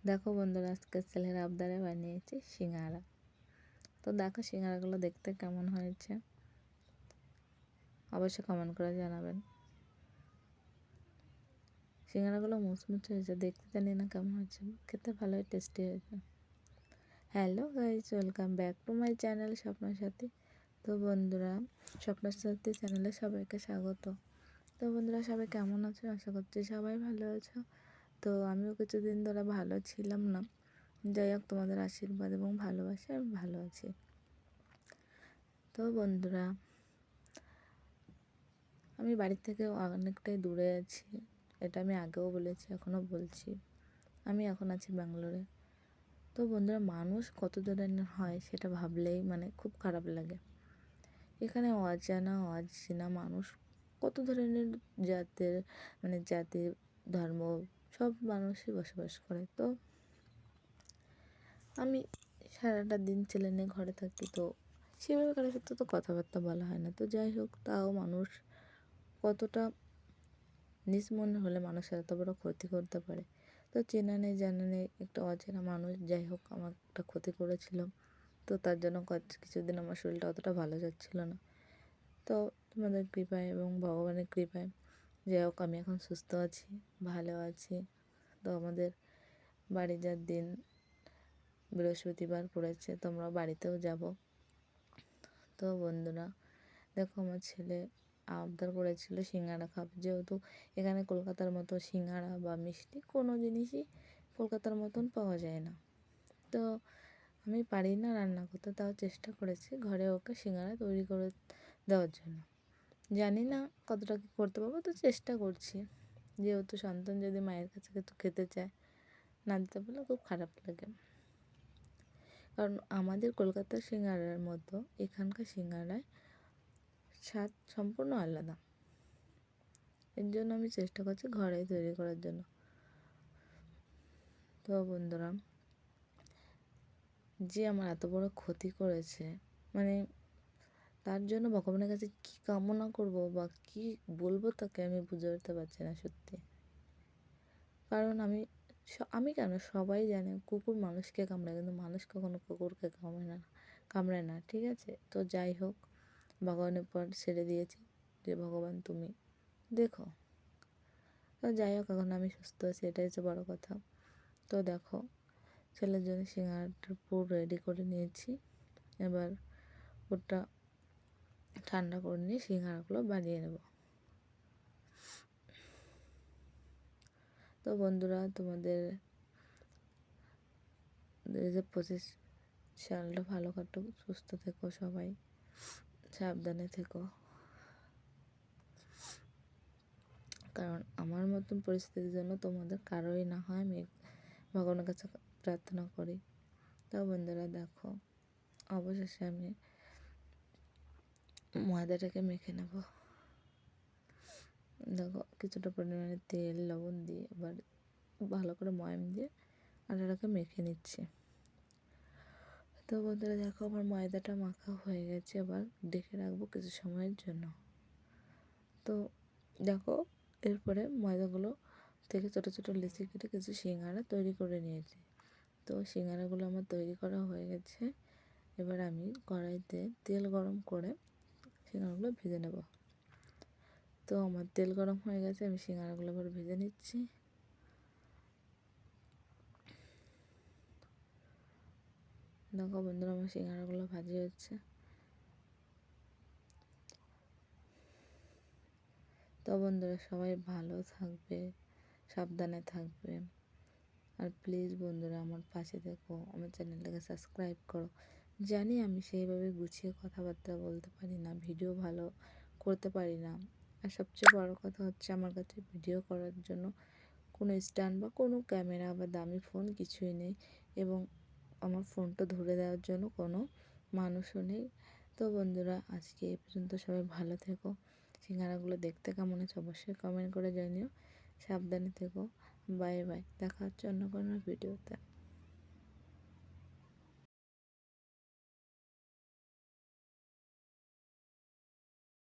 দেখো বন্ধুরা, আজকে ছেলের আবদারে বানিয়েছি সিঙ্গারা। তো দেখো সিঙ্গারাগুলো দেখতে কেমন হয়েছে অবশ্যই কমেন্ট করে জানাবেন। সিঙ্গারাগুলো মুচমুচে হয়েছে, দেখতে জানি না কেমন হয়েছে, খেতে ভালোই টেস্টি হয়েছে। Hello guys, welcome back to my channel স্বপ্নার সাথী। তো বন্ধুরা, স্বপ্নার সাথী চ্যানেলে সবাইকে স্বাগত। তো বন্ধুরা, সবাই কেমন আছো? আশা করছি সবাই ভালো আছো। তো আমিও কিছুদিন ধরে ভালো ছিলাম না, যাই হোক তোমাদের আশীর্বাদ এবং ভালোবাসা আমি ভালো আছি। তো বন্ধুরা, আমি বাড়ি থেকে অনেকটাই দূরে আছি, এটা আমি আগেও বলেছি, এখনও বলছি। আমি এখন আছি ব্যাঙ্গালোরে। তো বন্ধুরা, মানুষ কত ধরনের হয় সেটা ভাবলেই খুব খারাপ লাগে। এখানে অচেনা মানুষ কত ধরনের জাতের জাতি ধর্ম সব মানুষই বসবাস করে। তো আমি সারাটা দিন ছেলে নিয়ে ঘরে থাকি, তো সেভাবে কারোর সাথে তো কথাবার্তা বলা হয় না। তো যাই হোক, তাও মানুষ কতটা নিজ মনে হলে মানুষের এত বড় ক্ষতি করতে পারে। তো চেনা নেই জানা নেই একটা অচেনা মানুষ যাই হোক আমার একটা ক্ষতি করেছিল। তো তার জন্য কিছুদিন আমার শরীরটা অতটা ভালো যাচ্ছিল না। তো তোমাদের কৃপায় এবং ভগবানের কৃপায় যাই হোক আমি এখন সুস্থ আছি, ভালো আছি। তো আমাদের বাড়ি যার দিন বৃহস্পতিবার পড়েছে, তোমরা বাড়িতেও যাব। তো বন্ধুরা দেখো, আমার ছেলে আবদার করেছিল সিঙ্গারা খাবে, যেহেতু এখানে কলকাতার মতো সিঙ্গারা বা মিষ্টি কোনো জিনিসই কলকাতার মতন পাওয়া যায় না। তো আমি পারি না রান্না করতে, তাও চেষ্টা করেছি ঘরে ওকে সিঙ্গারা তৈরি করে দেওয়ার জন্য। জানি না কতটা কী করতে পারবো, তো চেষ্টা করছি। যেহেতু সন্তান যদি মায়ের কাছে খেতে চায়, না দিতে পারলে খুব খারাপ লাগে। কারণ আমাদের কলকাতার সিঙ্গারার মতো এখানকার সিঙ্গারায় স্বাদ সম্পূর্ণ আলাদা। এর জন্য আমি চেষ্টা করছি ঘরেই তৈরি করার জন্য। তো বন্ধুরা, যে আমার এত বড় ক্ষতি করেছে, তার জন্য ভগবানের কাছে কী কামনা করব বা কী বলবো তাকে আমি বুঝে উঠতে পারছি না সত্যি। কারণ আমি কেন, সবাই জানে কুকুর মানুষকে কামড়ায়, কিন্তু মানুষ কখনো কুকুরকে কামড়ায় না, ঠিক আছে? তো যাই হোক, ভগবানের পর ছেড়ে দিয়েছি যে ভগবান তুমি দেখো। তো যাই হোক, এখন আমি সুস্থ আছি, এটাই হচ্ছে বড় কথা। তো দেখো, ছেলের জন্য সিঙ্গারাটার পুরো রেডি করে নিয়েছি। এবার ওটা ঠান্ডা করে নিয়ে সিঙ্গারাগুলো বানিয়ে নেব। তো বন্ধুরা, তোমাদের 2025 সালটা ভালো কাটুক, সুস্থ থেকো, সবাই সাবধানে থেকো। কারণ আমার মতন পরিস্থিতির জন্য তোমাদের কারোই না হয়, আমি ভগবানের কাছে প্রার্থনা করি। তো বন্ধুরা দেখো, অবশেষে আমি ময়দাটাকে মেখে নেব। দেখো, কিছুটা পরিমাণে তেল লবণ দিয়ে এবার ভালো করে ময়াম দিয়ে আটাটাকে মেখে নিচ্ছি। তো বন্ধুরা দেখো, আমার ময়দাটা মাখা হয়ে গেছে, এবার ঢেকে রাখবো কিছু সময়ের জন্য। তো দেখো, এরপরে ময়দাগুলো থেকে ছোটো ছোটো লিচি কেটে কিছু সিঙ্গারা তৈরি করে নিয়েছি। তো সিঙ্গারাগুলো আমার তৈরি করা হয়ে গেছে। এবার আমি কড়াইতে তেল গরম করে সিঙ্গারাগুলো ভেজে নেব। তো আমার তেল গরম হয়ে গেছে, আমি সিঙ্গারাগুলো এবার ভেজে নিচ্ছি। দেখো বন্ধুরা, আমার সিঙ্গারাগুলো ভাজি হচ্ছে। তো বন্ধুরা, সবাই ভালো থাকবে, সাবধানে থাকবে। আর প্লিজ বন্ধুরা, আমার পাশে দেখো, আমার চ্যানেলটাকে সাবস্ক্রাইব করো। জানি আমি সেইভাবে গুছিয়ে কথাবার্তা বলতে পারি না, ভিডিও ভালো করতে পারি না। আর সবচেয়ে বড় কথা হচ্ছে, আমার কাছে ভিডিও করার জন্য কোনো স্ট্যান্ড বা কোনো ক্যামেরা বা দামি ফোন কিছুই নেই, এবং আমার ফোনটা ধরে দেওয়ার জন্য কোনো মানুষও নেই। তো বন্ধুরা, আজকে এ পর্যন্ত, সবাই ভালো থেকো। সিঙ্গারাগুলো দেখতে কেমন আছে অবশ্যই কমেন্ট করে জানিও। সাবধানে থেকো। বাই বাই, দেখা হচ্ছে অন্য কোনো ভিডিওতে।